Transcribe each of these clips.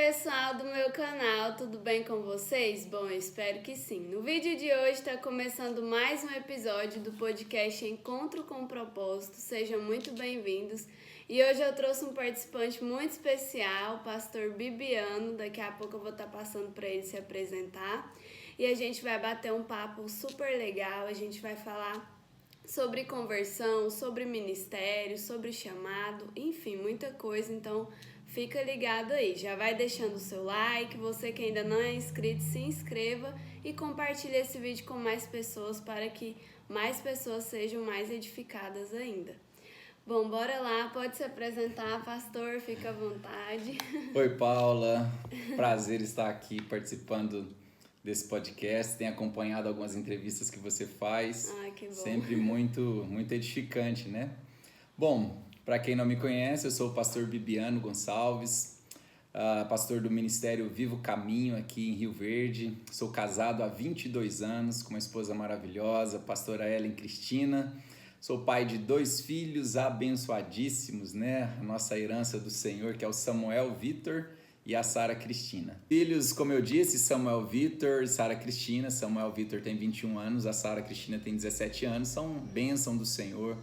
pessoal do meu canal, tudo bem com vocês? Bom, eu espero que sim. No vídeo de hoje está começando mais um episódio do podcast Encontro com Propósito. Sejam muito bem-vindos. E hoje eu trouxe um participante muito especial, o pastor Bibiano. Daqui a pouco eu vou estar passando para ele se apresentar. E a gente vai bater um papo super legal, a gente vai falar sobre conversão, sobre ministério, sobre chamado, enfim, muita coisa. Então fica ligado aí, já vai deixando o seu like, você que ainda não é inscrito, se inscreva e compartilhe esse vídeo com mais pessoas para que mais pessoas sejam mais edificadas ainda. Bom, bora lá, pode se apresentar, pastor, fica à vontade. Oi, Paula, prazer estar aqui participando desse podcast, tenho acompanhado algumas entrevistas que você faz, Que bom. Sempre muito edificante, né? Bom, para quem não me conhece, eu sou o pastor Bibiano Gonçalves, pastor do Ministério Vivo Caminho aqui em Rio Verde, sou casado há 22 anos com uma esposa maravilhosa, pastora Ellen Cristina, sou pai de 2 filhos abençoadíssimos, né? A nossa herança do Senhor, que é o Samuel Vitor e a Sara Cristina. Filhos, como eu disse, Samuel Vitor, Sara Cristina. Samuel Vitor tem 21 anos, a Sara Cristina tem 17 anos, são bênção do Senhor,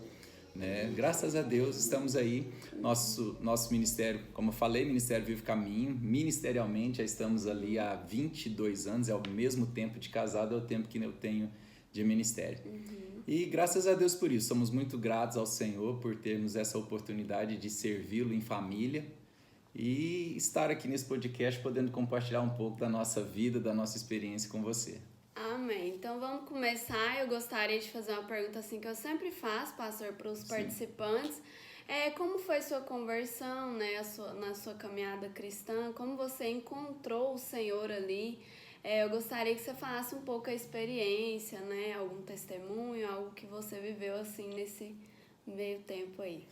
né? Graças a Deus estamos aí. Nosso ministério, como eu falei, Ministério Vivo Caminho, ministerialmente já estamos ali há 22 anos, é o mesmo tempo de casado, é o tempo que eu tenho de ministério. E graças a Deus por isso, somos muito gratos ao Senhor por termos essa oportunidade de servi-lo em família e estar aqui nesse podcast podendo compartilhar um pouco da nossa vida, da nossa experiência com você. Amém. Então vamos começar. Eu gostaria de fazer uma pergunta assim que eu sempre faço, pastor, para os participantes. Como foi sua conversão, né, na sua caminhada cristã? Como você encontrou o Senhor ali? Eu gostaria que você falasse um pouco a experiência, né, algum testemunho, algo que você viveu assim nesse meio tempo aí.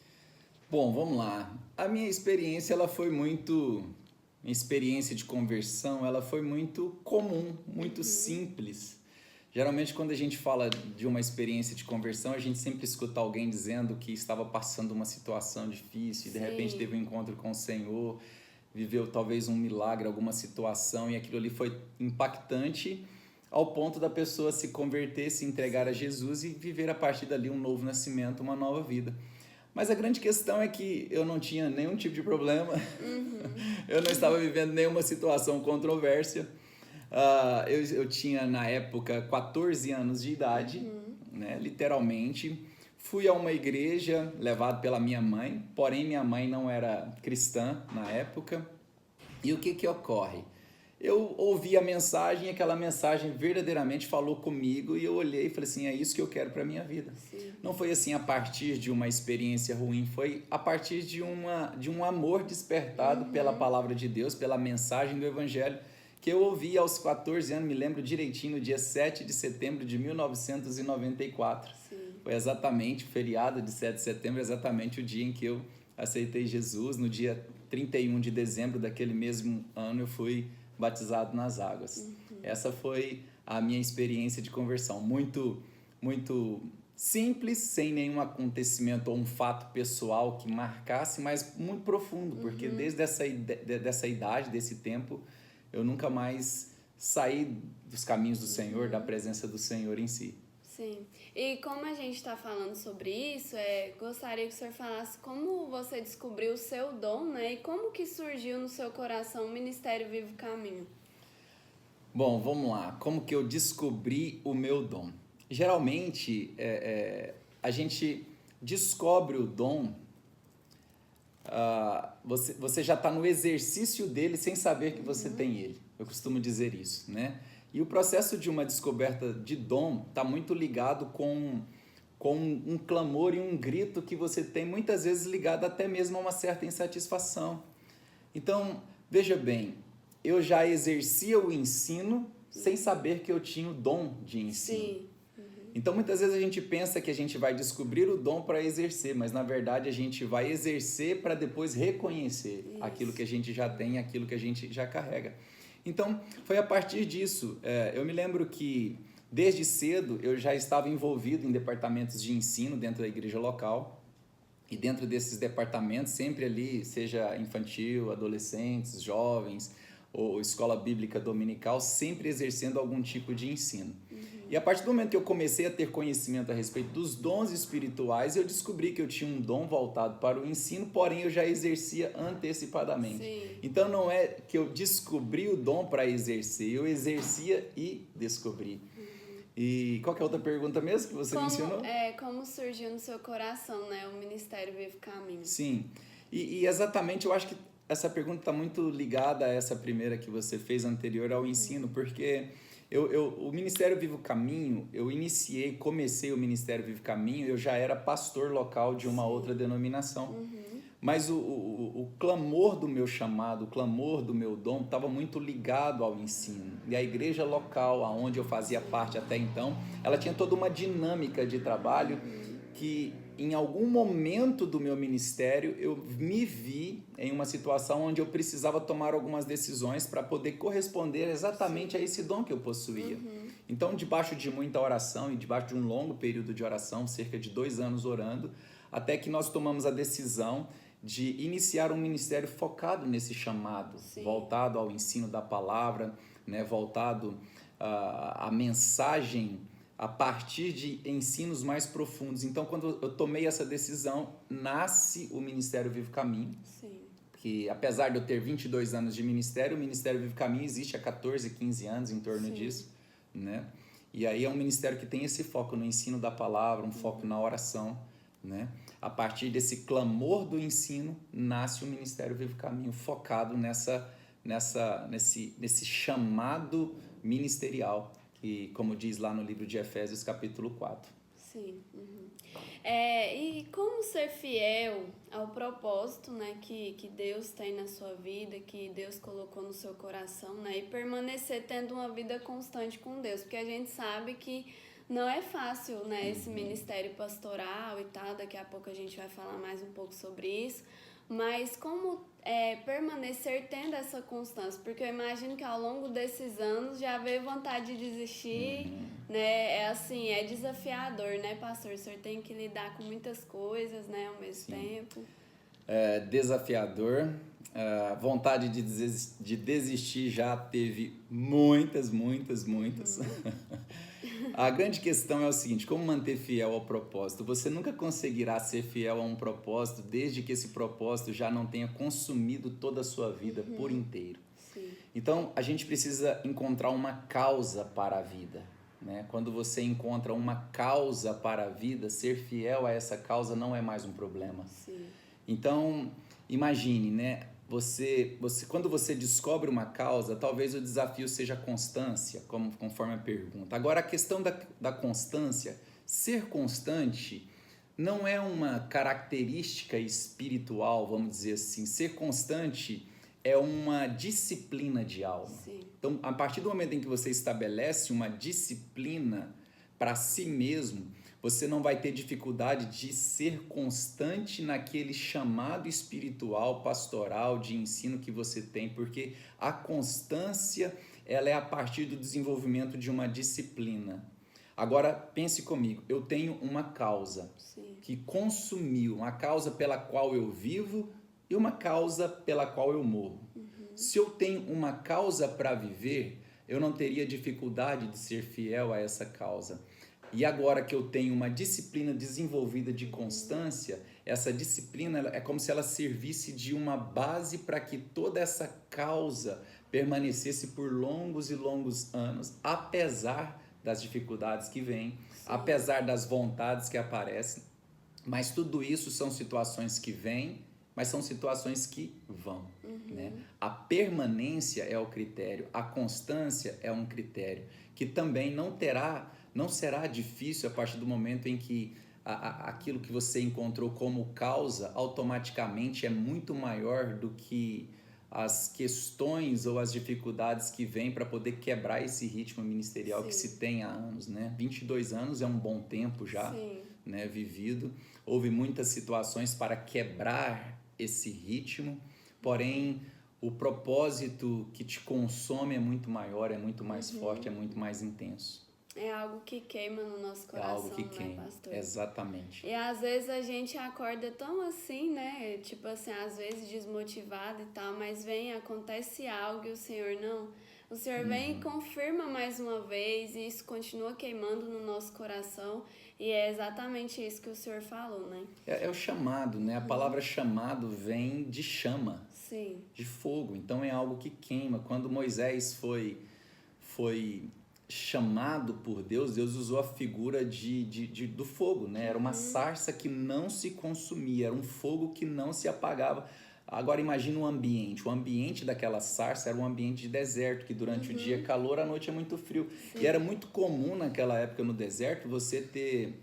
Bom, vamos lá. A minha experiência, minha experiência de conversão, ela foi muito comum, muito simples. Geralmente, quando a gente fala de uma experiência de conversão, a gente sempre escuta alguém dizendo que estava passando uma situação difícil e de repente teve um encontro com o Senhor, viveu talvez um milagre, alguma situação, e aquilo ali foi impactante ao ponto da pessoa se converter, se entregar a Jesus e viver a partir dali um novo nascimento, uma nova vida. Mas a grande questão é que eu não tinha nenhum tipo de problema, eu não estava vivendo nenhuma situação controversa. Eu tinha, na época, 14 anos de idade, né, literalmente. Fui a uma igreja levado pela minha mãe, porém minha mãe não era cristã na época. E o que ocorre? Eu ouvi a mensagem e aquela mensagem verdadeiramente falou comigo e eu olhei e falei assim, é isso que eu quero para a minha vida. Sim. Não foi assim a partir de uma experiência ruim, foi a partir de um amor despertado pela palavra de Deus, pela mensagem do Evangelho, que eu ouvi aos 14 anos, me lembro direitinho, no dia 7 de setembro de 1994. Sim. Foi exatamente o feriado de 7 de setembro, exatamente o dia em que eu aceitei Jesus. No dia 31 de dezembro daquele mesmo ano eu fui batizado nas águas. Essa foi a minha experiência de conversão, muito simples, sem nenhum acontecimento ou um fato pessoal que marcasse, mas muito profundo, porque desde dessa idade, desse tempo, eu nunca mais saí dos caminhos do Senhor, da presença do Senhor em si. Sim, e como a gente está falando sobre isso, gostaria que o senhor falasse como você descobriu o seu dom, né? E como que surgiu no seu coração o Ministério Vivo Caminho? Bom, vamos lá. Como que eu descobri o meu dom? Geralmente, a gente descobre o dom, você já está no exercício dele sem saber que você tem ele. Eu costumo dizer isso, né? E o processo de uma descoberta de dom está muito ligado com um clamor e um grito que você tem, muitas vezes ligado até mesmo a uma certa insatisfação. Então, veja bem, eu já exercia o ensino sem saber que eu tinha o dom de ensino. Sim. Então, muitas vezes a gente pensa que a gente vai descobrir o dom para exercer, mas na verdade a gente vai exercer para depois reconhecer aquilo que a gente já tem, aquilo que a gente já carrega. Então, foi a partir disso, eu me lembro que desde cedo eu já estava envolvido em departamentos de ensino dentro da igreja local E dentro desses departamentos, sempre ali, seja infantil, adolescentes, jovens ou escola bíblica dominical, sempre exercendo algum tipo de ensino. E a partir do momento que eu comecei a ter conhecimento a respeito dos dons espirituais, eu descobri que eu tinha um dom voltado para o ensino, porém eu já exercia antecipadamente. Sim. Então não é que eu descobri o dom para exercer, eu exercia e descobri. E qual que é a outra pergunta mesmo que você mencionou? Como surgiu no seu coração, né, o Ministério Vivo Caminho? Sim, e exatamente eu acho que essa pergunta está muito ligada a essa primeira que você fez anterior ao ensino, porque o Ministério Vivo Caminho, comecei o Ministério Vivo Caminho, eu já era pastor local de uma outra denominação. Mas o clamor do meu chamado, o clamor do meu dom estava muito ligado ao ensino. E a igreja local, aonde eu fazia parte até então, ela tinha toda uma dinâmica de trabalho que em algum momento do meu ministério eu me vi em uma situação onde eu precisava tomar algumas decisões para poder corresponder exatamente a esse dom que eu possuía. Então, debaixo de muita oração e debaixo de um longo período de oração, cerca de 2 anos orando, até que nós tomamos a decisão de iniciar um ministério focado nesse chamado, voltado ao ensino da palavra, né, voltado à mensagem a partir de ensinos mais profundos. Então, quando eu tomei essa decisão, nasce o Ministério Vivo Caminho, que apesar de eu ter 22 anos de ministério, o Ministério Vivo Caminho existe há 14, 15 anos em torno disso, né? E aí é um ministério que tem esse foco no ensino da palavra, um foco na oração, né? A partir desse clamor do ensino, nasce o Ministério Vivo Caminho, focado nesse chamado ministerial, que, como diz lá no livro de Efésios, capítulo 4. Sim. E como ser fiel ao propósito, né, que Deus tem na sua vida, que Deus colocou no seu coração, né, e permanecer tendo uma vida constante com Deus, porque a gente sabe que não é fácil, né, esse ministério pastoral e tal, daqui a pouco a gente vai falar mais um pouco sobre isso, mas como permanecer tendo essa constância, porque eu imagino que ao longo desses anos já veio vontade de desistir, né, é desafiador, né, pastor? O senhor tem que lidar com muitas coisas, né, ao mesmo tempo. É desafiador, vontade de desistir já teve muitas. A grande questão é o seguinte: como manter fiel ao propósito? Você nunca conseguirá ser fiel a um propósito desde que esse propósito já não tenha consumido toda a sua vida por inteiro. Então, a gente precisa encontrar uma causa para a vida, né? Quando você encontra uma causa para a vida, ser fiel a essa causa não é mais um problema. Então, imagine, né? Quando você descobre uma causa, talvez o desafio seja a constância, conforme a pergunta. Agora, a questão da constância, ser constante não é uma característica espiritual, vamos dizer assim. Ser constante é uma disciplina de alma. Então, a partir do momento em que você estabelece uma disciplina para si mesmo, você não vai ter dificuldade de ser constante naquele chamado espiritual, pastoral, de ensino que você tem, porque a constância, ela é a partir do desenvolvimento de uma disciplina. Agora, pense comigo, eu tenho uma causa que consumiu, uma causa pela qual eu vivo e uma causa pela qual eu morro. Se eu tenho uma causa para viver, eu não teria dificuldade de ser fiel a essa causa. E agora que eu tenho uma disciplina desenvolvida de constância, essa disciplina é como se ela servisse de uma base para que toda essa causa permanecesse por longos e longos anos, apesar das dificuldades que vêm, apesar das vontades que aparecem. Mas tudo isso são situações que vêm, mas são situações que vão. Né? A permanência é o critério, a constância é um critério, que também não será difícil a partir do momento em que aquilo que você encontrou como causa automaticamente é muito maior do que as questões ou as dificuldades que vêm para poder quebrar esse ritmo ministerial que se tem há anos, né? 22 anos é um bom tempo já, né, vivido. Houve muitas situações para quebrar esse ritmo, porém o propósito que te consome é muito maior, é muito mais forte, é muito mais intenso. É algo que queima no nosso É coração, algo que né, queima. pastor? Exatamente. E às vezes a gente acorda tão assim, né? Tipo assim, às vezes desmotivado e tal, mas acontece algo e o Senhor não. O Senhor vem e confirma mais uma vez e isso continua queimando no nosso coração. E é exatamente isso que o Senhor falou, né? É o chamado, né? A palavra chamado vem de chama, Sim. de fogo. Então é algo que queima. Quando Moisés foi chamado por Deus, Deus usou a figura do fogo, né? Era uma sarça que não se consumia, era um fogo que não se apagava. Agora imagina o ambiente daquela sarça era um ambiente de deserto, que durante o dia é calor, à noite é muito frio. Sim. E era muito comum naquela época no deserto você ter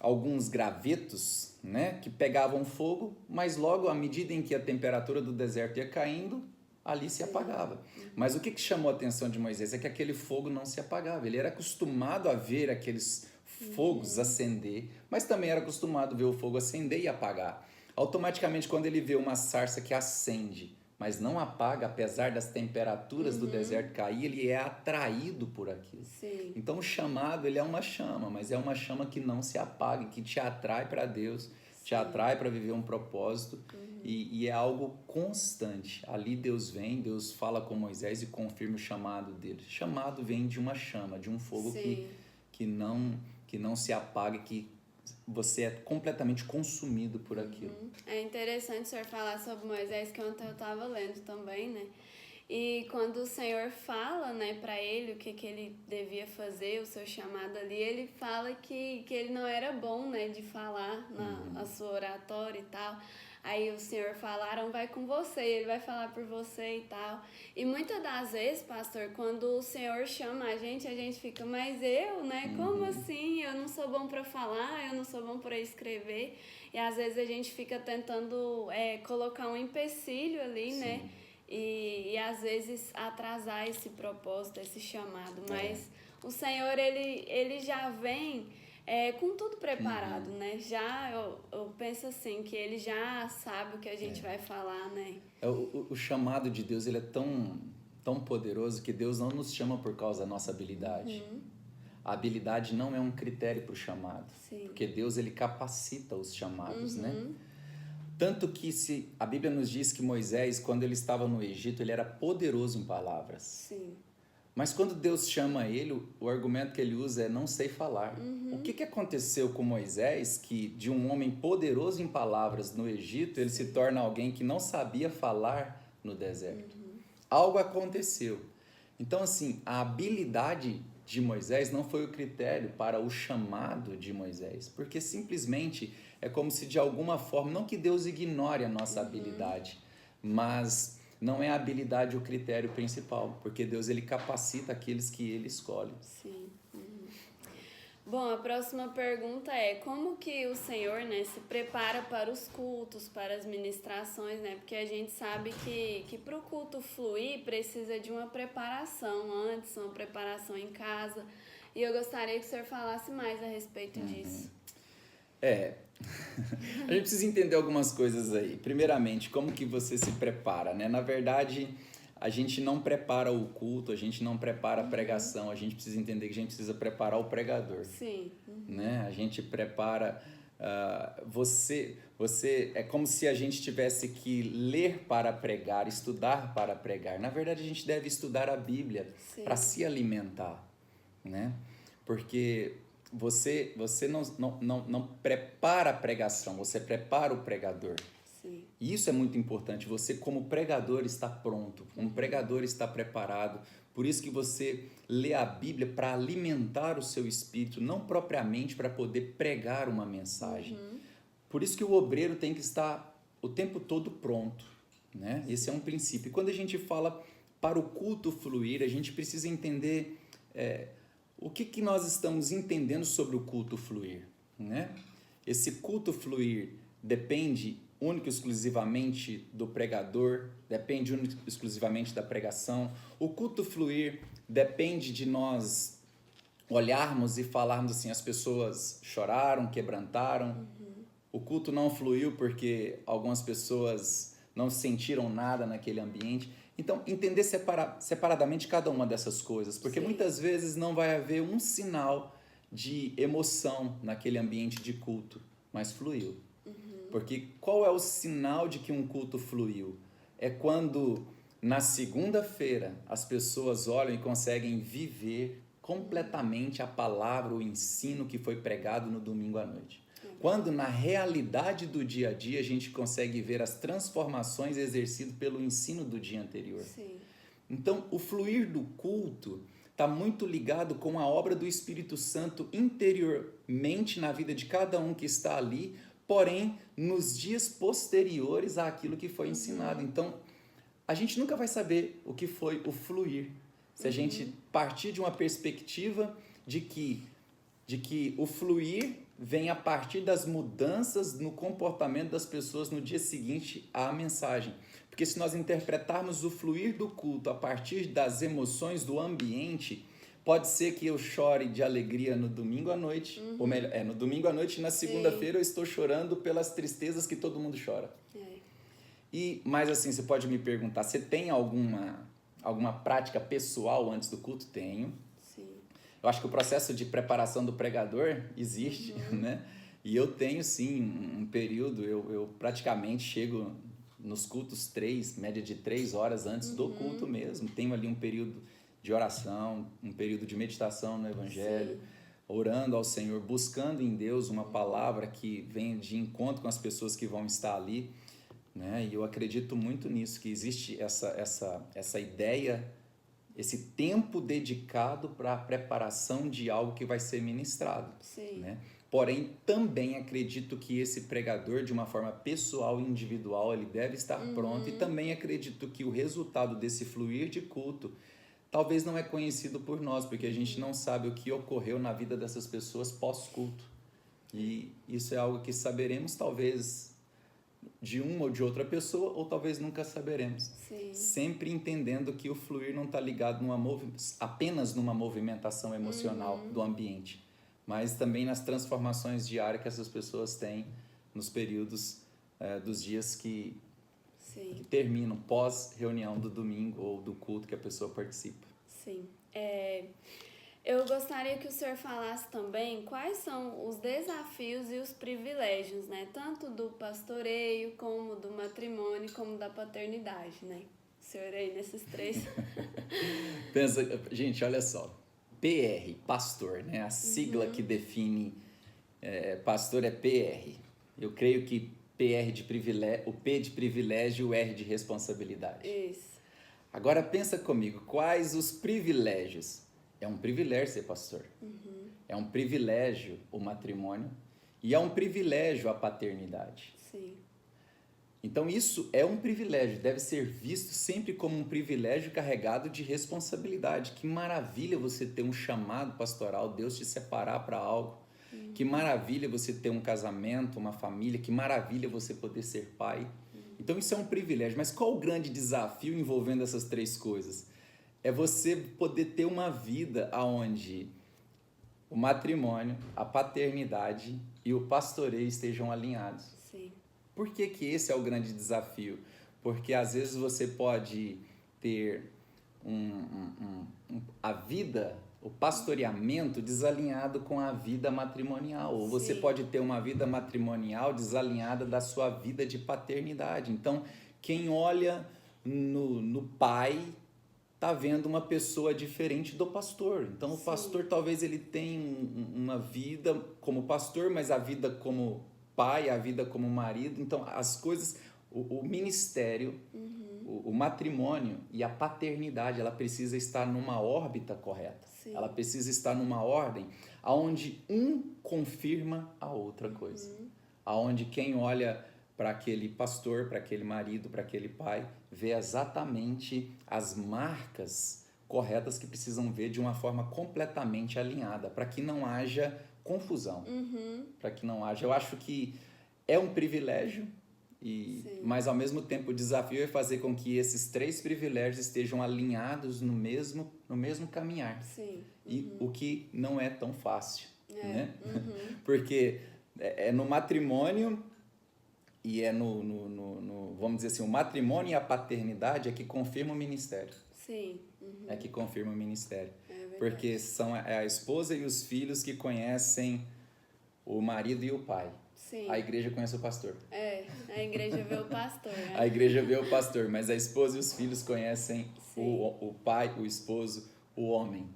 alguns gravetos, né, que pegavam fogo, mas logo à medida em que a temperatura do deserto ia caindo, ali se apagava. Mas o que chamou a atenção de Moisés é que aquele fogo não se apagava. Ele era acostumado a ver aqueles fogos acender, mas também era acostumado a ver o fogo acender e apagar. Automaticamente, quando ele vê uma sarça que acende, mas não apaga, apesar das temperaturas do deserto cair, ele é atraído por aquilo. Sim. Então, o chamado, ele é uma chama, mas é uma chama que não se apaga, que te atrai para Deus, te atrai para viver um propósito, e é algo constante. Ali Deus vem, Deus fala com Moisés e confirma o chamado dele. Chamado vem de uma chama, de um fogo que não se apaga, que você é completamente consumido por aquilo. É interessante o senhor falar sobre Moisés, que ontem eu estava lendo também, né? E quando o Senhor fala, né, para ele o que ele devia fazer, o seu chamado ali, ele fala que ele não era bom, né, de falar na sua oratória e tal. Aí o Senhor falaram, vai com você, ele vai falar por você e tal. E muitas das vezes, pastor, quando o Senhor chama a gente fica, mas eu, né? Como assim? Eu não sou bom para falar, eu não sou bom para escrever. E às vezes a gente fica tentando colocar um empecilho ali, Sim. né? E às vezes atrasar esse propósito, esse chamado. Mas o Senhor, ele já vem com tudo preparado, né? Já eu penso assim, que ele já sabe o que a gente vai falar, né? O chamado de Deus, ele é tão poderoso que Deus não nos chama por causa da nossa habilidade. A habilidade não é um critério para o chamado. Sim. Porque Deus, ele capacita os chamados, né? Tanto que a Bíblia nos diz que Moisés, quando ele estava no Egito, ele era poderoso em palavras. Sim. Mas quando Deus chama ele, o argumento que ele usa é não sei falar. O que aconteceu com Moisés, que de um homem poderoso em palavras no Egito, ele se torna alguém que não sabia falar no deserto? Algo aconteceu. Então, assim, a habilidade de Moisés não foi o critério para o chamado de Moisés, porque simplesmente é como se de alguma forma, não que Deus ignore a nossa habilidade, mas não é a habilidade o critério principal, porque Deus, ele capacita aqueles que ele escolhe. Sim. Bom, a próxima pergunta é, como que o Senhor, né, se prepara para os cultos, para as ministrações, né? Porque a gente sabe que para o culto fluir precisa de uma preparação antes, uma preparação em casa. E eu gostaria que o senhor falasse mais a respeito disso. A gente precisa entender algumas coisas aí. Primeiramente, como que você se prepara, né? Na verdade, a gente não prepara o culto, a gente não prepara a pregação, a gente precisa entender que a gente precisa preparar o pregador. Sim. Né? A gente prepara... você é como se a gente tivesse que ler para pregar, estudar para pregar. Na verdade, a gente deve estudar a Bíblia para se alimentar, né? Porque você não prepara a pregação, você prepara o pregador. Sim. E isso é muito importante. Você, como pregador, está pronto, como pregador está preparado. Por isso que você lê a Bíblia para alimentar o seu espírito, não propriamente para poder pregar uma mensagem. Por isso que o obreiro tem que estar o tempo todo pronto, né? Esse é um princípio. E quando a gente fala para o culto fluir, a gente precisa entender o que nós estamos entendendo sobre o culto fluir, né? Esse culto fluir depende único e exclusivamente do pregador, depende único e exclusivamente da pregação. O culto fluir depende de nós olharmos e falarmos assim, as pessoas choraram, quebrantaram. O culto não fluiu porque algumas pessoas não sentiram nada naquele ambiente. Então, entender separadamente cada uma dessas coisas, porque muitas vezes não vai haver um sinal de emoção naquele ambiente de culto, mas fluiu. Porque qual é o sinal de que um culto fluiu? É quando na segunda-feira as pessoas olham e conseguem viver completamente a palavra, o ensino que foi pregado no domingo à noite. Quando na realidade do dia a dia a gente consegue ver as transformações exercidas pelo ensino do dia anterior. Sim. Então, o fluir do culto está muito ligado com a obra do Espírito Santo interiormente na vida de cada um que está ali, porém nos dias posteriores àquilo que foi ensinado. Então, a gente nunca vai saber o que foi o fluir se a gente partir de uma perspectiva de que o fluir vem a partir das mudanças no comportamento das pessoas no dia seguinte à mensagem. Porque se nós interpretarmos o fluir do culto a partir das emoções do ambiente, pode ser que eu chore de alegria no domingo à noite, ou melhor, no domingo à noite e na segunda-feira eu estou chorando pelas tristezas que todo mundo chora. Mas assim, você pode me perguntar, você tem alguma prática pessoal antes do culto? Tenho. Eu acho que o processo de preparação do pregador existe, né? E eu tenho, sim, um período, eu praticamente chego nos cultos média de 3 horas antes do culto mesmo. Tenho ali um período de oração, um período de meditação no Evangelho, orando ao Senhor, buscando em Deus uma palavra que venha de encontro com as pessoas que vão estar ali, né? E eu acredito muito nisso, que existe essa ideia, esse tempo dedicado para a preparação de algo que vai ser ministrado. Né? Porém, também acredito que esse pregador, de uma forma pessoal e individual, ele deve estar pronto. E também acredito que o resultado desse fluir de culto talvez não é conhecido por nós, porque a gente não sabe o que ocorreu na vida dessas pessoas pós-culto. E isso é algo que saberemos talvez de uma ou de outra pessoa, ou talvez nunca saberemos. Sempre entendendo que o fluir não está ligado apenas numa movimentação emocional do ambiente, mas também nas transformações diárias que essas pessoas têm nos períodos dos dias que terminam pós-reunião do domingo ou do culto que a pessoa participa. Eu gostaria que o senhor falasse também quais são os desafios e os privilégios, né? Tanto do pastoreio, como do matrimônio, como da paternidade, né? O senhor aí nesses 3. Gente, olha só. PR, pastor, né? A sigla que define pastor é PR. Eu creio que o P de privilégio e o R de responsabilidade. Isso. Agora pensa comigo, quais os privilégios? É um privilégio ser pastor. É um privilégio o matrimônio e é um privilégio a paternidade. Então isso é um privilégio, deve ser visto sempre como um privilégio carregado de responsabilidade. Que maravilha você ter um chamado pastoral, Deus te separar para algo. Que maravilha você ter um casamento, uma família, que maravilha você poder ser pai. Então isso é um privilégio, mas qual o grande desafio envolvendo essas 3 coisas? É você poder ter uma vida onde o matrimônio, a paternidade e o pastoreio estejam alinhados. Por que esse é o grande desafio? Porque às vezes você pode ter a vida, o pastoreamento desalinhado com a vida matrimonial, ou você pode ter uma vida matrimonial desalinhada da sua vida de paternidade. Então, quem olha no pai está vendo uma pessoa diferente do pastor. Então, o pastor talvez ele tenha uma vida como pastor, mas a vida como pai, a vida como marido. Então, as coisas, o ministério, o matrimônio e a paternidade, ela precisa estar numa órbita correta. Ela precisa estar numa ordem onde um confirma a outra coisa. Onde quem olha para aquele pastor, para aquele marido, para aquele pai, vê exatamente as marcas corretas que precisam ver de uma forma completamente alinhada, para que não haja confusão, para que não haja... Eu acho que é um privilégio, mas ao mesmo tempo o desafio é fazer com que esses 3 privilégios estejam alinhados no mesmo caminhar. E o que não é tão fácil, né? Porque é no matrimônio E é vamos dizer assim, o matrimônio e a paternidade é que confirma o ministério. Sim. Uhum. É que confirma o ministério. É verdade. Porque é a esposa e os filhos que conhecem o marido e o pai. Sim. A igreja conhece o pastor. A igreja vê o pastor, né? A igreja vê o pastor, mas a esposa e os filhos conhecem o pai, o esposo, o homem.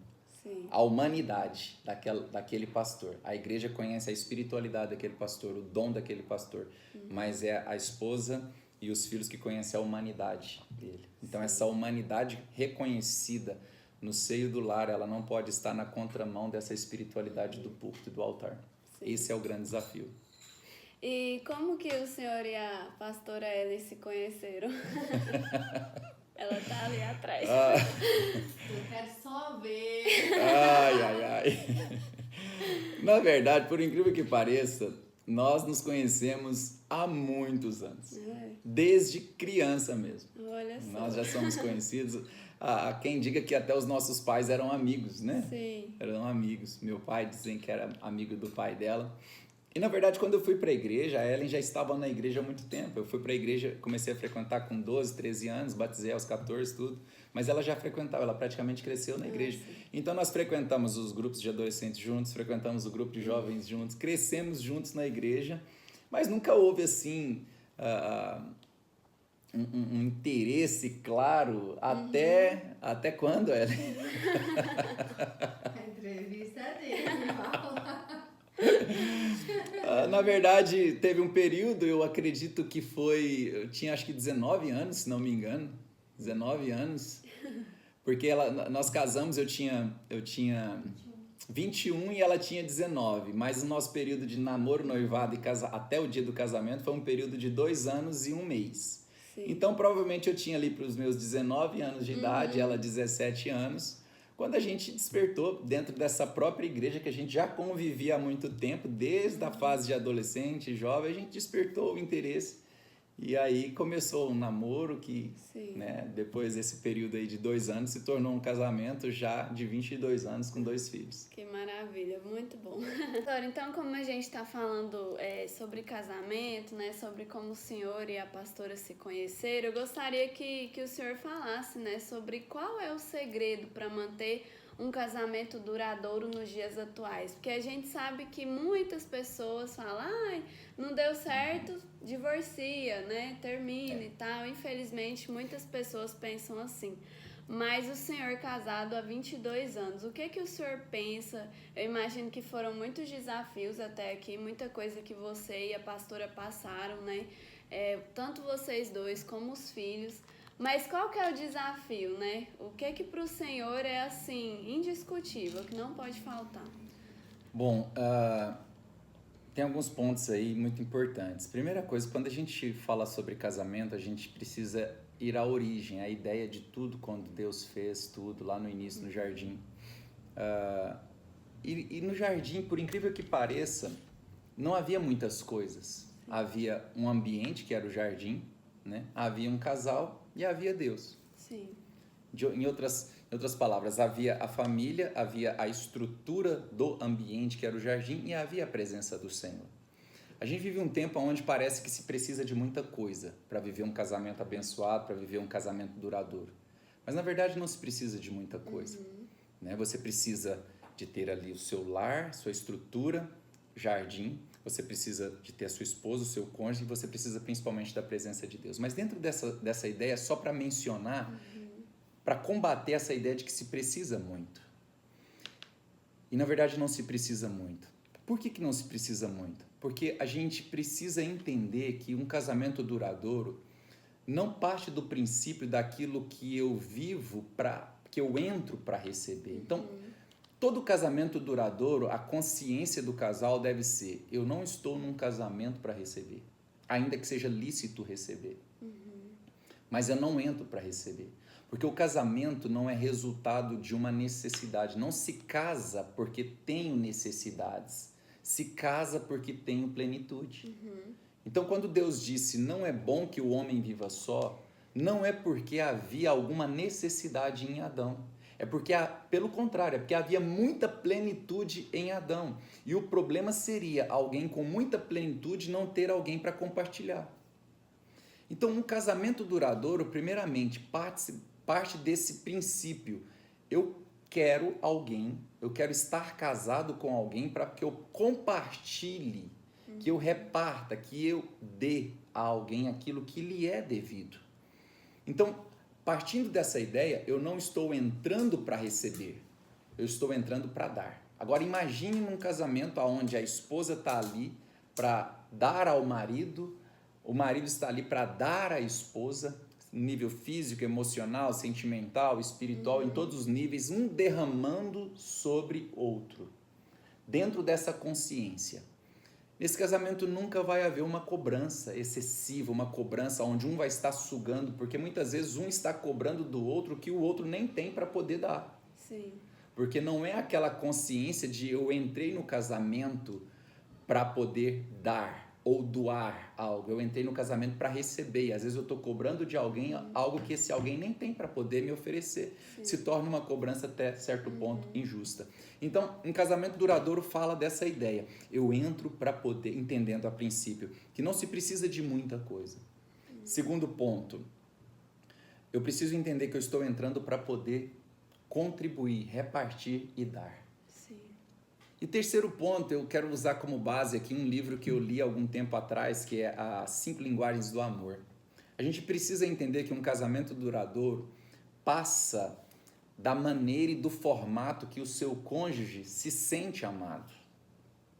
Sim. A humanidade daquele pastor. A igreja conhece a espiritualidade daquele pastor, o dom daquele pastor. Mas é a esposa e os filhos que conhecem a humanidade dele. Então, essa humanidade reconhecida no seio do lar, ela não pode estar na contramão dessa espiritualidade do púlpito e do altar. Sim. Esse é o grande desafio. E como que o senhor e a pastora Ellen se conheceram? Ela tá ali atrás. Eu quero só ver. Ai. Na verdade, por incrível que pareça, nós nos conhecemos há muitos anos. Desde criança mesmo. Olha só. Nós já somos conhecidos. Há quem diga que até os nossos pais eram amigos, né? Sim. Eram amigos. Meu pai dizem que era amigo do pai dela. E, na verdade, quando eu fui para a igreja, a Ellen já estava na igreja há muito tempo. Eu fui para a igreja, comecei a frequentar com 12, 13 anos, batizei aos 14, tudo. Mas ela já frequentava, ela praticamente cresceu na igreja. Então, nós frequentamos os grupos de adolescentes juntos, frequentamos o grupo de jovens juntos, crescemos juntos na igreja, mas nunca houve, assim, um interesse claro até quando, Ellen? A entrevista dele, Na verdade, teve um período, eu acredito que eu tinha acho que 19 anos, se não me engano, 19 anos, porque nós casamos, eu tinha 21 e ela tinha 19, mas o nosso período de namoro, noivado e até o dia do casamento foi um período de 2 anos e 1 mês. Sim. Então, provavelmente eu tinha ali para os meus 19 anos de idade, ela 17 anos, quando a gente despertou dentro dessa própria igreja que a gente já convivia há muito tempo, desde a fase de adolescente, jovem, a gente despertou o interesse. E aí começou um namoro que, né, depois desse período aí de 2 anos, se tornou um casamento já de 22 anos com 2 filhos. Que maravilha, muito bom. Então, como a gente está falando sobre casamento, né, sobre como o senhor e a pastora se conheceram, eu gostaria que o senhor falasse, né, sobre qual é o segredo para manter um casamento duradouro nos dias atuais. Porque a gente sabe que muitas pessoas falam, não deu certo, divorcia, né? Termina e tal. Infelizmente, muitas pessoas pensam assim. Mas o senhor casado há 22 anos, o que o senhor pensa? Eu imagino que foram muitos desafios até aqui, muita coisa que você e a pastora passaram, né? Tanto vocês dois como os filhos. Mas qual que é o desafio, né? O que para o senhor é, assim, indiscutível, que não pode faltar? Bom, tem alguns pontos aí muito importantes. Primeira coisa, quando a gente fala sobre casamento, a gente precisa ir à origem, à ideia de tudo, quando Deus fez tudo, lá no início, no jardim. E no jardim, por incrível que pareça, não havia muitas coisas. Havia um ambiente, que era o jardim, né? Havia um casal e havia Deus. Sim. Em outras palavras, havia a família, havia a estrutura do ambiente, que era o jardim, e havia a presença do Senhor. A gente vive um tempo onde parece que se precisa de muita coisa para viver um casamento abençoado, para viver um casamento duradouro. Mas, na verdade, não se precisa de muita coisa. Né? Você precisa de ter ali o seu lar, sua estrutura, jardim. Você precisa de ter a sua esposa, o seu cônjuge, e você precisa principalmente da presença de Deus. Mas dentro dessa ideia, só para mencionar, para combater essa ideia de que se precisa muito. E na verdade não se precisa muito. Por que não se precisa muito? Porque a gente precisa entender que um casamento duradouro não parte do princípio daquilo que eu vivo, que eu entro para receber. Então, todo casamento duradouro, a consciência do casal deve ser: eu não estou num casamento para receber, ainda que seja lícito receber. Mas eu não entro para receber. Porque o casamento não é resultado de uma necessidade. Não se casa porque tenho necessidades. Se casa porque tenho plenitude. Então, quando Deus disse, não é bom que o homem viva só, não é porque havia alguma necessidade em Adão. É porque, pelo contrário, é porque havia muita plenitude em Adão. E o problema seria alguém com muita plenitude não ter alguém para compartilhar. Então, um casamento duradouro, primeiramente, parte desse princípio. Eu quero alguém, eu quero estar casado com alguém para que eu compartilhe, que eu reparta, que eu dê a alguém aquilo que lhe é devido. Então, partindo dessa ideia, eu não estou entrando para receber, eu estou entrando para dar. Agora, imagine num casamento onde a esposa está ali para dar ao marido, o marido está ali para dar à esposa, nível físico, emocional, sentimental, espiritual, em todos os níveis, um derramando sobre outro, dentro dessa consciência. Nesse casamento nunca vai haver uma cobrança excessiva, uma cobrança onde um vai estar sugando, porque muitas vezes um está cobrando do outro que o outro nem tem para poder dar. Sim. Porque não é aquela consciência de eu entrei no casamento para poder dar ou doar algo. Eu entrei no casamento para receber. E às vezes eu estou cobrando de alguém algo que esse alguém nem tem para poder me oferecer. Sim. Se torna uma cobrança até certo ponto injusta. Então, um casamento duradouro fala dessa ideia. Eu entro para poder, entendendo a princípio, que não se precisa de muita coisa. Segundo ponto, eu preciso entender que eu estou entrando para poder contribuir, repartir e dar. E terceiro ponto, eu quero usar como base aqui um livro que eu li há algum tempo atrás, que é As 5 Linguagens do Amor. A gente precisa entender que um casamento duradouro passa da maneira e do formato que o seu cônjuge se sente amado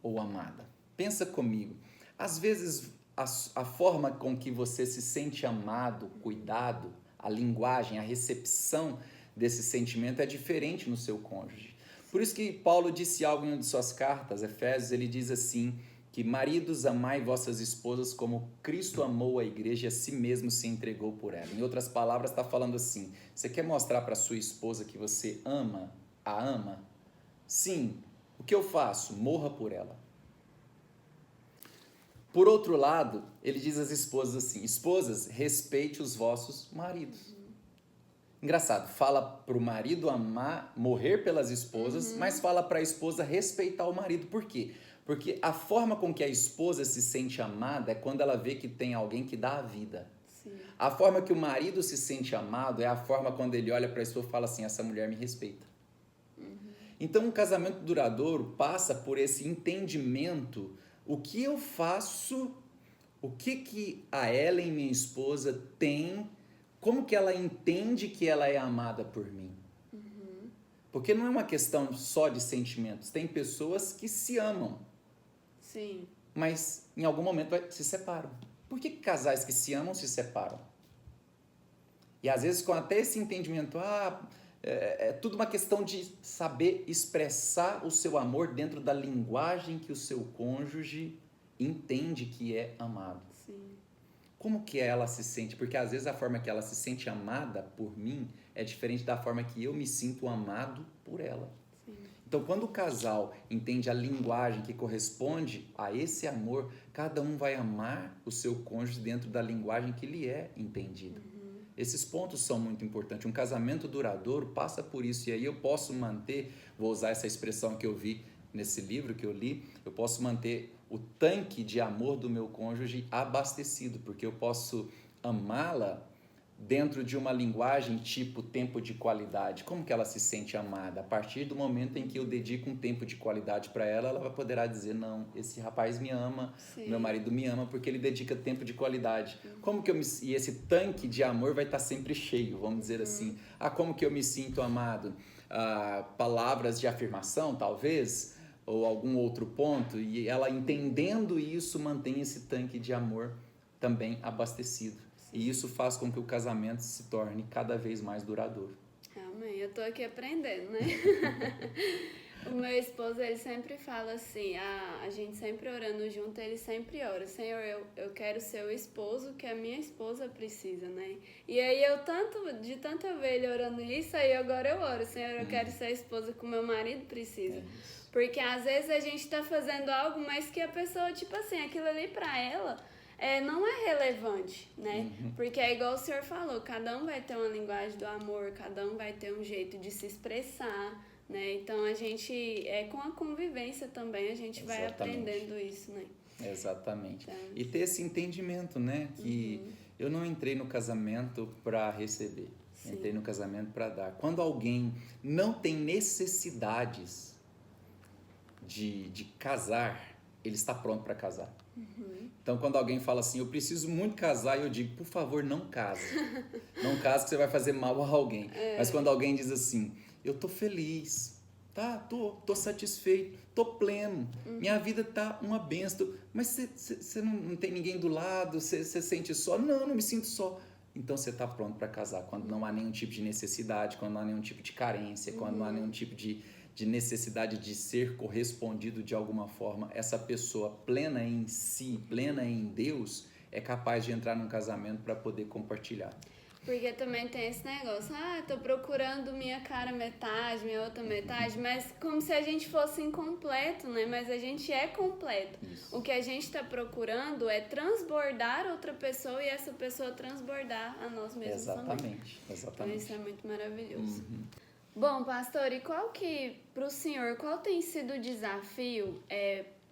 ou amada. Pensa comigo, às vezes a forma com que você se sente amado, cuidado, a linguagem, a recepção desse sentimento é diferente no seu cônjuge. Por isso que Paulo disse algo em uma de suas cartas, Efésios, ele diz assim, que maridos, amai vossas esposas como Cristo amou a igreja e a si mesmo se entregou por ela. Em outras palavras, está falando assim, você quer mostrar para sua esposa que você a ama? Sim. O que eu faço? Morra por ela. Por outro lado, ele diz às esposas assim, esposas, respeite os vossos maridos. Engraçado, fala para o marido amar, morrer pelas esposas, mas fala para a esposa respeitar o marido. Por quê? Porque a forma com que a esposa se sente amada é quando ela vê que tem alguém que dá a vida. Sim. A forma que o marido se sente amado é a forma quando ele olha para a esposa e fala assim, essa mulher me respeita. Então, um casamento duradouro passa por esse entendimento, o que eu faço, o que a Ellen, minha esposa, tem. Como que ela entende que ela é amada por mim? Porque não é uma questão só de sentimentos. Tem pessoas que se amam. Sim. Mas em algum momento se separam. Por que casais que se amam se separam? E às vezes com até esse entendimento, é tudo uma questão de saber expressar o seu amor dentro da linguagem que o seu cônjuge entende que é amado. Sim. Como que ela se sente? Porque às vezes a forma que ela se sente amada por mim é diferente da forma que eu me sinto amado por ela. Sim. Então, quando o casal entende a linguagem que corresponde a esse amor, cada um vai amar o seu cônjuge dentro da linguagem que lhe é entendida. Esses pontos são muito importantes. Um casamento duradouro passa por isso. E aí eu posso manter, vou usar essa expressão que eu vi nesse livro que eu li, eu posso manter o tanque de amor do meu cônjuge abastecido, porque eu posso amá-la dentro de uma linguagem tipo tempo de qualidade. Como que ela se sente amada? A partir do momento em que eu dedico um tempo de qualidade para ela, ela poderá dizer, não, esse rapaz me ama, Sim. meu marido me ama, porque ele dedica tempo de qualidade. Como que e esse tanque de amor vai estar sempre cheio, vamos dizer assim. Como que eu me sinto amado? Palavras de afirmação, talvez, ou algum outro ponto, e ela entendendo isso, mantém esse tanque de amor também abastecido. Sim. E isso faz com que o casamento se torne cada vez mais duradouro. Amém. Eu tô aqui aprendendo, né? O meu esposo, ele sempre fala assim, a gente sempre orando junto, ele sempre ora, Senhor, eu quero ser o esposo que a minha esposa precisa, né? E aí de tanta ver ele orando isso, aí agora eu oro, Senhor, eu quero ser a esposa que o meu marido precisa. Porque às vezes a gente tá fazendo algo, mas que a pessoa, tipo assim, aquilo ali pra ela não é relevante, né? Porque é igual o senhor falou, cada um vai ter uma linguagem do amor, cada um vai ter um jeito de se expressar, né? Então a gente, com a convivência também, a gente vai aprendendo isso, né? Exatamente. Então, e ter esse entendimento, né? Que eu não entrei no casamento para receber. Sim. Entrei no casamento para dar. Quando alguém não tem necessidades de casar, ele está pronto para casar. Então, quando alguém fala assim, eu preciso muito casar, eu digo, por favor, não case. Não case que você vai fazer mal a alguém. Mas quando alguém diz assim, eu tô feliz, tá? Tô satisfeito, tô pleno, minha vida tá uma bênção. Mas você não tem ninguém do lado, você sente só? Não me sinto só. Então você está pronto para casar, quando não há nenhum tipo de necessidade, quando não há nenhum tipo de carência, quando não há nenhum tipo de necessidade de ser correspondido de alguma forma. Essa pessoa plena em si, plena em Deus, é capaz de entrar num casamento para poder compartilhar. Porque também tem esse negócio, tô procurando minha cara metade, minha outra metade, mas como se a gente fosse incompleto, né? Mas a gente é completo. Isso. O que a gente está procurando é transbordar outra pessoa e essa pessoa transbordar a nós mesmos também. Exatamente. Então isso é muito maravilhoso. Bom, pastor, e pro senhor, qual tem sido o desafio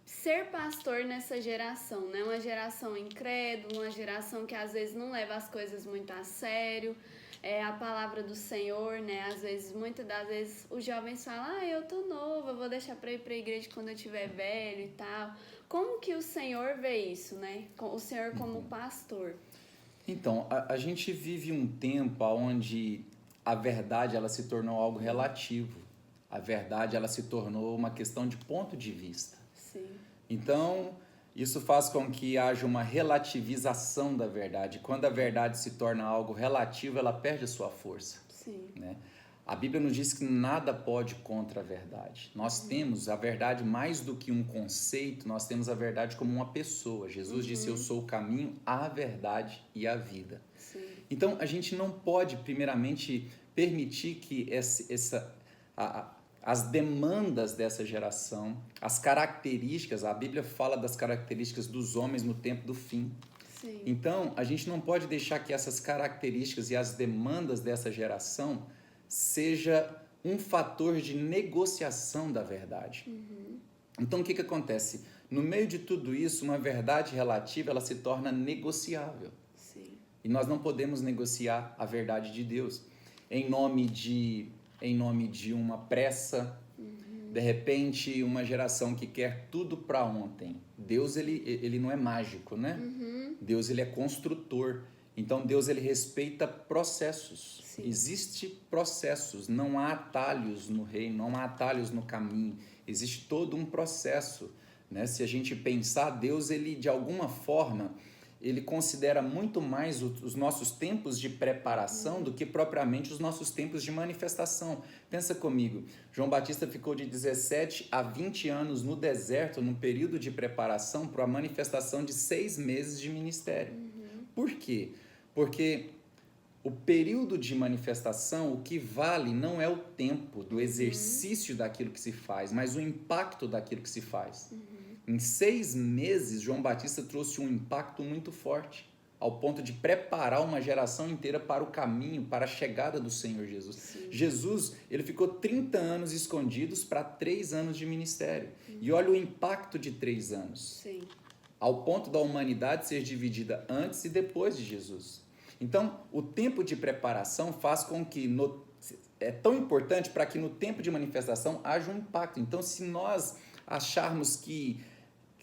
ser pastor nessa geração, né? Uma geração incrédula, uma geração que às vezes não leva as coisas muito a sério, a palavra do Senhor, né? Às vezes, muitas das vezes, os jovens falam, eu tô novo, eu vou deixar pra ir pra igreja quando eu tiver velho e tal. Como que o Senhor vê isso, né? O Senhor como pastor. Então, a gente vive um tempo onde a verdade ela se tornou algo relativo. A verdade ela se tornou uma questão de ponto de vista. Sim. Então, isso faz com que haja uma relativização da verdade. Quando a verdade se torna algo relativo, ela perde a sua força. Sim. Né? A Bíblia nos diz que nada pode contra a verdade. Nós temos a verdade mais do que um conceito, nós temos a verdade como uma pessoa. Jesus disse, eu sou o caminho, a verdade e a vida. Sim. Então, a gente não pode, primeiramente, permitir que as demandas dessa geração, as características, a Bíblia fala das características dos homens no tempo do fim. Sim. Então, a gente não pode deixar que essas características e as demandas dessa geração seja um fator de negociação da verdade. Então, o que acontece? No meio de tudo isso, uma verdade relativa, ela se torna negociável. Sim. E nós não podemos negociar a verdade de Deus em nome de uma pressa, de repente uma geração que quer tudo para ontem. Deus ele não é mágico, né? Deus ele é construtor. Então Deus ele respeita processos. Sim. Existe processos, não há atalhos no reino, não há atalhos no caminho. Existe todo um processo, né? Se a gente pensar, Deus ele de alguma forma ele considera muito mais os nossos tempos de preparação do que propriamente os nossos tempos de manifestação. Pensa comigo, João Batista ficou de 17 a 20 anos no deserto, num período de preparação para a manifestação de 6 meses de ministério. Por quê? Porque o período de manifestação, o que vale não é o tempo do exercício daquilo que se faz, mas o impacto daquilo que se faz. Em 6 meses, João Batista trouxe um impacto muito forte, ao ponto de preparar uma geração inteira para o caminho, para a chegada do Senhor Jesus. Sim. Jesus, ele ficou 30 anos escondidos para 3 anos de ministério. E olha o impacto de 3 anos. Sim. Ao ponto da humanidade ser dividida antes e depois de Jesus. Então, o tempo de preparação faz com que é tão importante para que no tempo de manifestação haja um impacto. Então, se nós acharmos que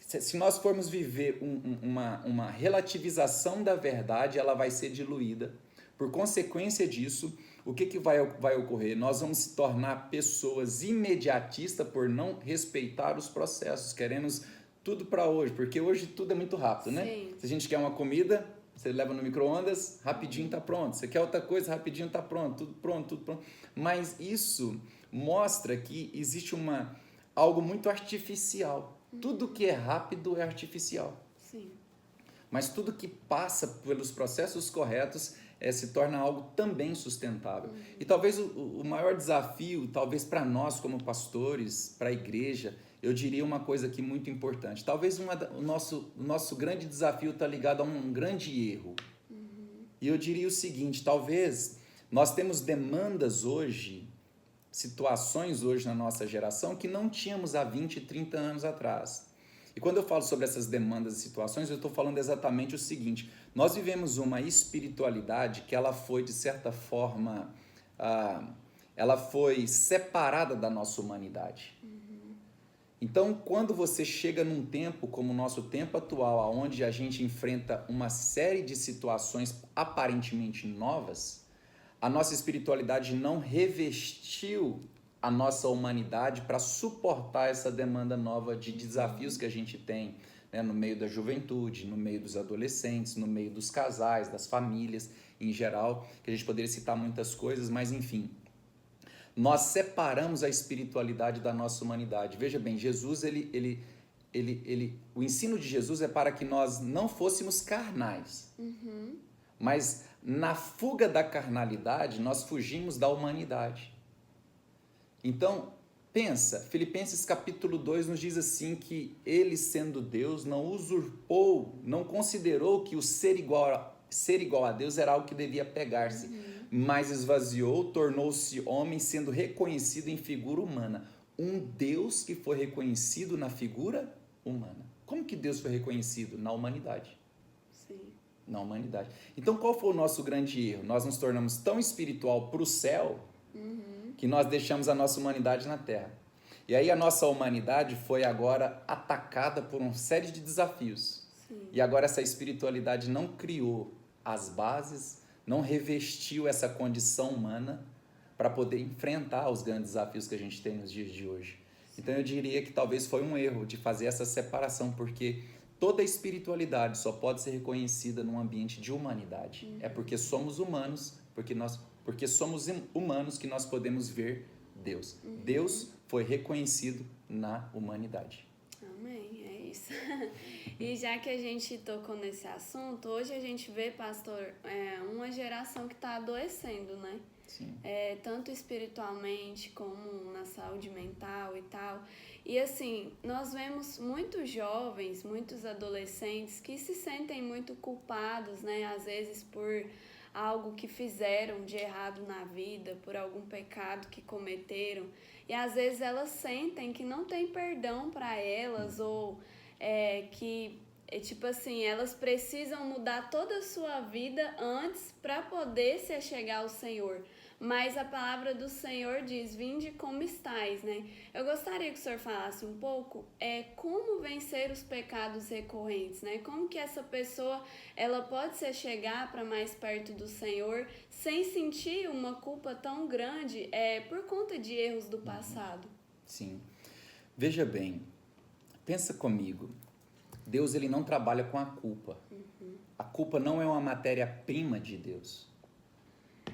se nós formos viver uma relativização da verdade, ela vai ser diluída. Por consequência disso, o que vai ocorrer? Nós vamos se tornar pessoas imediatistas por não respeitar os processos. Queremos tudo para hoje, porque hoje tudo é muito rápido, né? Sim. Se a gente quer uma comida, você leva no micro-ondas, rapidinho está pronto. Você quer outra coisa, rapidinho está pronto, tudo pronto. Mas isso mostra que existe algo muito artificial. Tudo que é rápido é artificial. Sim. Mas tudo que passa pelos processos corretos se torna algo também sustentável. E talvez o maior desafio, talvez para nós como pastores, para a igreja, eu diria uma coisa aqui muito importante. Talvez o nosso grande desafio está ligado a um grande erro. E eu diria o seguinte, talvez nós temos demandas hoje, situações hoje na nossa geração que não tínhamos há 20, 30 anos atrás. E quando eu falo sobre essas demandas e situações, eu estou falando exatamente o seguinte: nós vivemos uma espiritualidade que ela foi, de certa forma, ela foi separada da nossa humanidade. Então, quando você chega num tempo como o nosso tempo atual, onde a gente enfrenta uma série de situações aparentemente novas, a nossa espiritualidade não revestiu a nossa humanidade para suportar essa demanda nova de desafios que a gente tem, né, no meio da juventude, no meio dos adolescentes, no meio dos casais, das famílias em geral, que a gente poderia citar muitas coisas, mas enfim. Nós separamos a espiritualidade da nossa humanidade. Veja bem, Jesus, o ensino de Jesus é para que nós não fôssemos carnais. Mas na fuga da carnalidade, nós fugimos da humanidade. Então, pensa, Filipenses capítulo 2 nos diz assim que ele, sendo Deus, não usurpou, não considerou que o ser igual a Deus era algo que devia pegar-se. Mas esvaziou, tornou-se homem, sendo reconhecido em figura humana. Um Deus que foi reconhecido na figura humana. Como que Deus foi reconhecido? Na humanidade. Sim. Na humanidade. Então, qual foi o nosso grande erro? Nós nos tornamos tão espiritual para o céu que nós deixamos a nossa humanidade na terra. E aí a nossa humanidade foi agora atacada por uma série de desafios. Sim. E agora essa espiritualidade não criou as bases, não revestiu essa condição humana para poder enfrentar os grandes desafios que a gente tem nos dias de hoje. Então eu diria que talvez foi um erro de fazer essa separação, porque toda espiritualidade só pode ser reconhecida num ambiente de humanidade. É porque somos humanos, porque somos humanos que nós podemos ver Deus. Deus foi reconhecido na humanidade. Amém, é isso. E já que a gente tocou nesse assunto, hoje a gente vê, pastor, uma geração que está adoecendo, né? Sim. Tanto espiritualmente como na saúde mental e tal. E assim, nós vemos muitos jovens, muitos adolescentes que se sentem muito culpados, né? Às vezes por algo que fizeram de errado na vida, por algum pecado que cometeram. E às vezes elas sentem que não tem perdão para elas, ou que, tipo assim, elas precisam mudar toda a sua vida antes para poder se achegar ao Senhor. Mas a palavra do Senhor diz: vinde como estáis, né? Eu gostaria que o senhor falasse um pouco como vencer os pecados recorrentes, né? Como que essa pessoa ela pode se chegar para mais perto do Senhor sem sentir uma culpa tão grande por conta de erros do passado. Sim. Veja bem, pensa comigo. Deus ele não trabalha com a culpa. A culpa não é uma matéria-prima de Deus.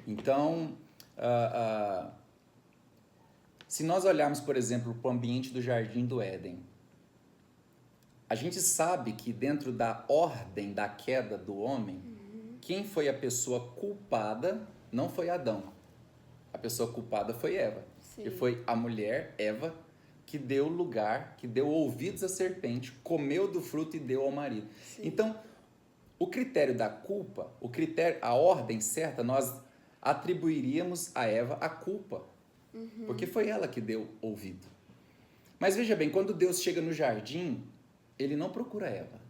Então, se nós olharmos, por exemplo, para o ambiente do Jardim do Éden, a gente sabe que dentro da ordem da queda do homem, quem foi a pessoa culpada não foi Adão. A pessoa culpada foi Eva. Sim. E foi a mulher, Eva, que deu lugar, que deu ouvidos à serpente, comeu do fruto e deu ao marido. Sim. Então, o critério da culpa, a ordem certa, nós atribuiríamos a Eva a culpa. Porque foi ela que deu ouvido. Mas veja bem, quando Deus chega no jardim, ele não procura Eva.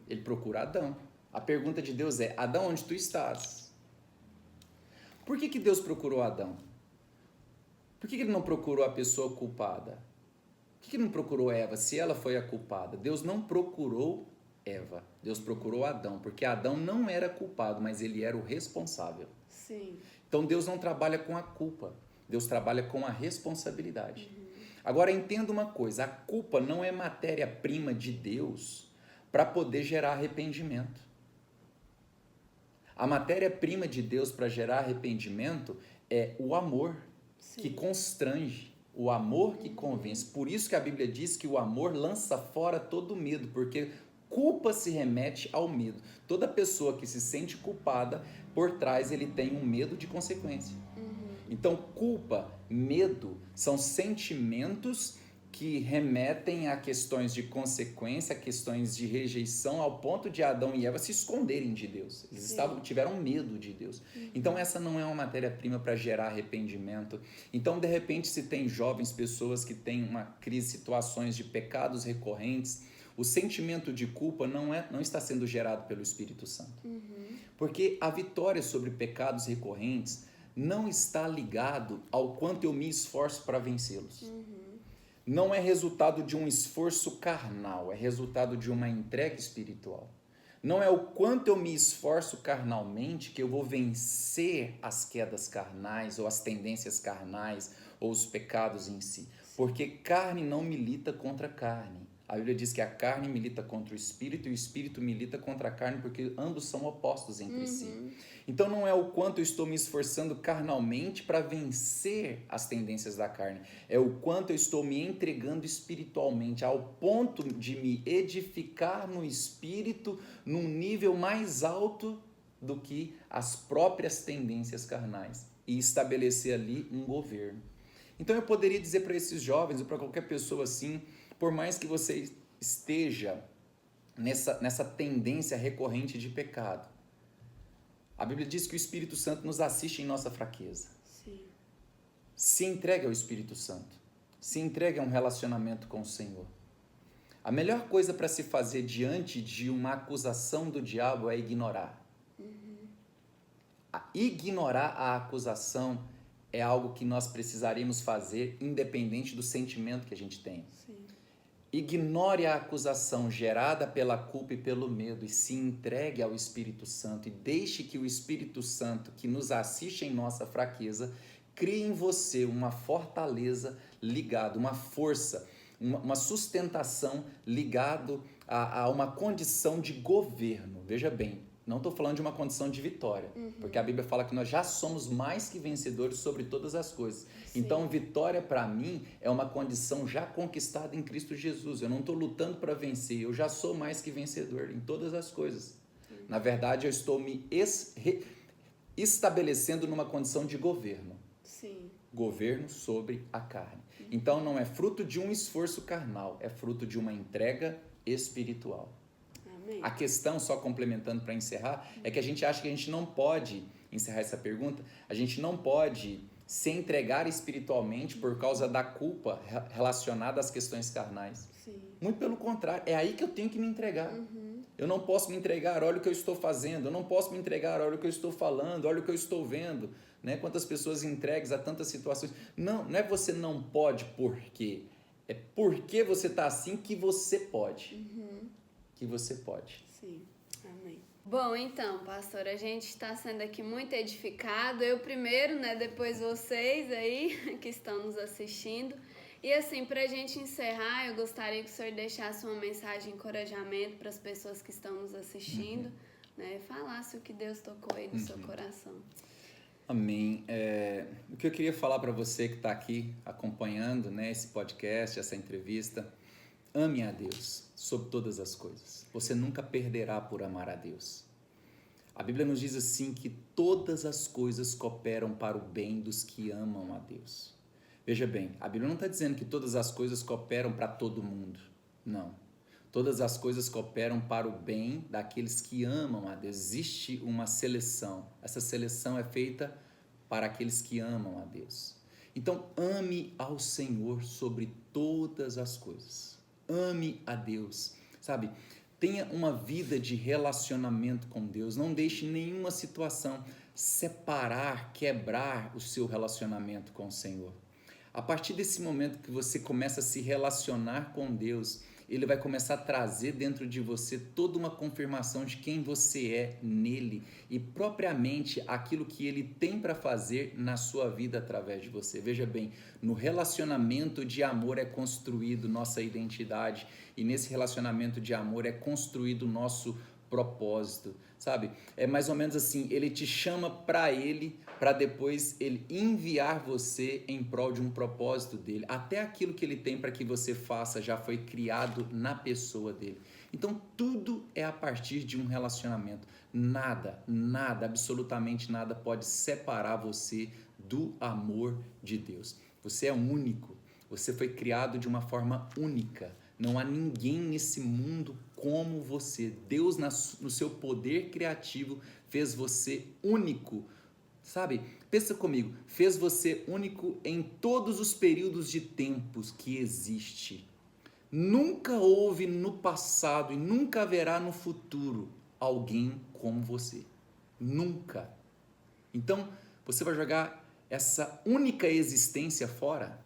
Ele procura Adão. A pergunta de Deus é: Adão, onde tu estás? Por que Deus procurou Adão? Por que ele não procurou a pessoa culpada? Por que ele não procurou Eva, se ela foi a culpada? Deus não procurou Eva. Deus procurou Adão, porque Adão não era culpado, mas ele era o responsável. Sim. Então Deus não trabalha com a culpa. Deus trabalha com a responsabilidade. Agora entenda uma coisa: a culpa não é matéria-prima de Deus para poder gerar arrependimento. A matéria-prima de Deus para gerar arrependimento é o amor. Sim. Que constrange, o amor que convence. Por isso que a Bíblia diz que o amor lança fora todo medo, porque culpa se remete ao medo. Toda pessoa que se sente culpada, por trás ele tem um medo de consequência. Então, culpa, medo, são sentimentos que remetem a questões de consequência, a questões de rejeição, ao ponto de Adão e Eva se esconderem de Deus. Eles tiveram medo de Deus. Então, essa não é uma matéria-prima para gerar arrependimento. Então, de repente, se tem jovens, pessoas que têm uma crise, situações de pecados recorrentes, o sentimento de culpa não está sendo gerado pelo Espírito Santo. Porque a vitória sobre pecados recorrentes não está ligado ao quanto eu me esforço para vencê-los. Não é resultado de um esforço carnal, é resultado de uma entrega espiritual. Não é o quanto eu me esforço carnalmente que eu vou vencer as quedas carnais ou as tendências carnais ou os pecados em si. Porque carne não milita contra carne. A Bíblia diz que a carne milita contra o espírito e o espírito milita contra a carne porque ambos são opostos entre si. Então não é o quanto eu estou me esforçando carnalmente para vencer as tendências da carne. É o quanto eu estou me entregando espiritualmente ao ponto de me edificar no espírito num nível mais alto do que as próprias tendências carnais e estabelecer ali um governo. Então eu poderia dizer para esses jovens ou para qualquer pessoa assim, por mais que você esteja nessa tendência recorrente de pecado, a Bíblia diz que o Espírito Santo nos assiste em nossa fraqueza. Sim. Se entregue ao Espírito Santo. Se entregue a um relacionamento com o Senhor. A melhor coisa para se fazer diante de uma acusação do diabo é ignorar. Ignorar a acusação é algo que nós precisaríamos fazer independente do sentimento que a gente tem. Sim. Ignore a acusação gerada pela culpa e pelo medo e se entregue ao Espírito Santo e deixe que o Espírito Santo, que nos assiste em nossa fraqueza, crie em você uma fortaleza ligada, uma força, uma sustentação ligado a uma condição de governo. Veja bem, não estou falando de uma condição de vitória, porque a Bíblia fala que nós já somos mais que vencedores sobre todas as coisas. Sim. Então, vitória para mim é uma condição já conquistada em Cristo Jesus. Eu não estou lutando para vencer, eu já sou mais que vencedor em todas as coisas. Na verdade, eu estou me estabelecendo numa condição de governo. Sim. Governo sobre a carne. Então, não é fruto de um esforço carnal, é fruto de uma entrega espiritual. Amém. A questão, só complementando para encerrar, é que a gente acha que a gente não pode, encerrar essa pergunta, a gente não pode se entregar espiritualmente por causa da culpa relacionada às questões carnais. Sim. Muito pelo contrário, é aí que eu tenho que me entregar. Eu não posso me entregar, olha o que eu estou fazendo, eu não posso me entregar, olha o que eu estou falando, olha o que eu estou vendo, né? Quantas pessoas entregues a tantas situações. Não é você não pode porque, é porque você está assim que você pode. Que você pode. Sim, amém. Bom, então, pastor, a gente está sendo aqui muito edificado. Eu primeiro, né? Depois vocês aí que estão nos assistindo. E assim, para a gente encerrar, eu gostaria que o senhor deixasse uma mensagem de encorajamento para as pessoas que estão nos assistindo, né? Falasse o que Deus tocou aí no seu coração. Amém. O que eu queria falar para você que está aqui acompanhando, né, esse podcast, essa entrevista, ame a Deus sobre todas as coisas. Você nunca perderá por amar a Deus. A Bíblia nos diz assim que todas as coisas cooperam para o bem dos que amam a Deus. Veja bem, a Bíblia não está dizendo que todas as coisas cooperam para todo mundo. Não. Todas as coisas cooperam para o bem daqueles que amam a Deus. Existe uma seleção. Essa seleção é feita para aqueles que amam a Deus. Então, ame ao Senhor sobre todas as coisas. Ame a Deus, sabe? Tenha uma vida de relacionamento com Deus. Não deixe nenhuma situação separar, quebrar o seu relacionamento com o Senhor. A partir desse momento que você começa a se relacionar com Deus, Ele vai começar a trazer dentro de você toda uma confirmação de quem você é nele e propriamente aquilo que Ele tem para fazer na sua vida através de você. Veja bem, no relacionamento de amor é construído nossa identidade e nesse relacionamento de amor é construído o nosso propósito, sabe? É mais ou menos assim, Ele te chama para Ele, para depois Ele enviar você em prol de um propósito dEle. Até aquilo que Ele tem para que você faça já foi criado na pessoa dEle. Então tudo é a partir de um relacionamento. Nada, absolutamente nada pode separar você do amor de Deus. Você é único, você foi criado de uma forma única. Não há ninguém nesse mundo como você. Deus, no seu poder criativo, fez você único. Sabe? Pensa comigo. Fez você único em todos os períodos de tempos que existe. Nunca houve no passado e nunca haverá no futuro alguém como você. Nunca. Então, você vai jogar essa única existência fora?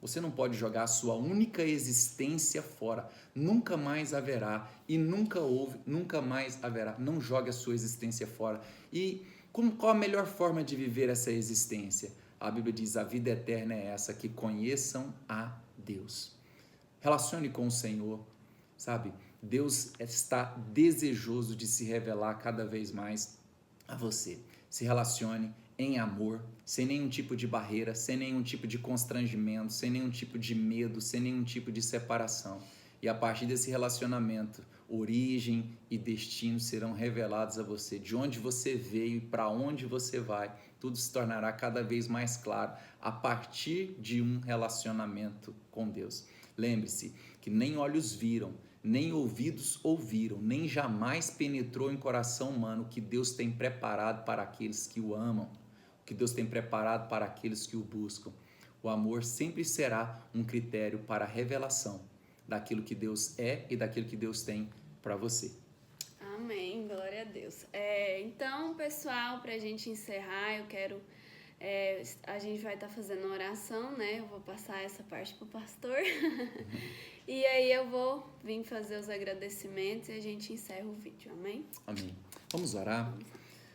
Você não pode jogar a sua única existência fora. Nunca mais haverá e nunca houve, nunca mais haverá. Não jogue a sua existência fora. E qual a melhor forma de viver essa existência? A Bíblia diz: a vida eterna é essa, que conheçam a Deus. Relacione com o Senhor, sabe? Deus está desejoso de se revelar cada vez mais a você. Se relacione em amor, sem nenhum tipo de barreira, sem nenhum tipo de constrangimento, sem nenhum tipo de medo, sem nenhum tipo de separação. E a partir desse relacionamento, origem e destino serão revelados a você. De onde você veio e para onde você vai, tudo se tornará cada vez mais claro a partir de um relacionamento com Deus. Lembre-se que nem olhos viram, nem ouvidos ouviram, nem jamais penetrou em coração humano o que Deus tem preparado para aqueles que o amam, o que Deus tem preparado para aqueles que o buscam. O amor sempre será um critério para a revelação daquilo que Deus é e daquilo que Deus tem para você. Amém, glória a Deus. Então, pessoal, para a gente encerrar, eu quero... a gente vai estar fazendo uma oração, né? Eu vou passar essa parte pro pastor. E aí eu vou vir fazer os agradecimentos e a gente encerra o vídeo, amém? Amém. Vamos orar?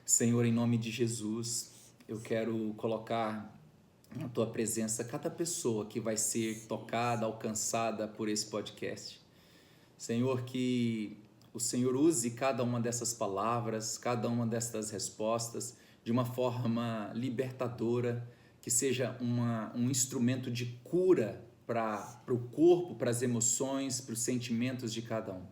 Senhor, em nome de Jesus, eu quero colocar na tua presença cada pessoa que vai ser tocada, alcançada por esse podcast. Senhor, que o Senhor use cada uma dessas palavras, cada uma dessas respostas de uma forma libertadora, que seja um instrumento de cura para o corpo, para as emoções, para os sentimentos de cada um.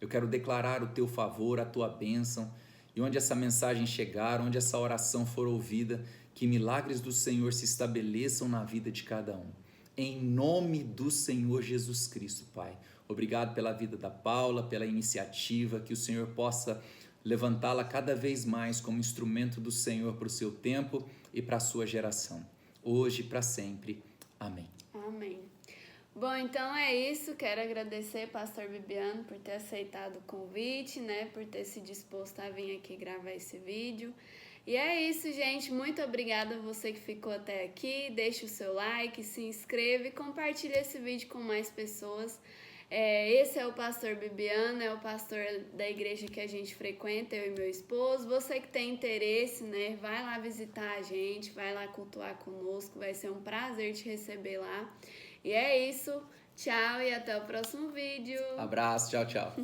Eu quero declarar o teu favor, a tua bênção, e onde essa mensagem chegar, onde essa oração for ouvida, que milagres do Senhor se estabeleçam na vida de cada um. Em nome do Senhor Jesus Cristo, Pai. Obrigado pela vida da Paula, pela iniciativa, que o Senhor possa levantá-la cada vez mais como instrumento do Senhor para o seu tempo e para a sua geração, hoje e para sempre. Amém. Amém. Bom, então é isso. Quero agradecer pastor Bibiano por ter aceitado o convite, né? Por ter se disposto a vir aqui gravar esse vídeo. E é isso, gente. Muito obrigada a você que ficou até aqui. Deixe o seu like, se inscreva e compartilhe esse vídeo com mais pessoas. Esse é o pastor Bibiano, é o pastor da igreja que a gente frequenta, eu e meu esposo. Você que tem interesse, né, vai lá visitar a gente, vai lá cultuar conosco, vai ser um prazer te receber lá. E é isso, tchau e até o próximo vídeo. Abraço, tchau, tchau.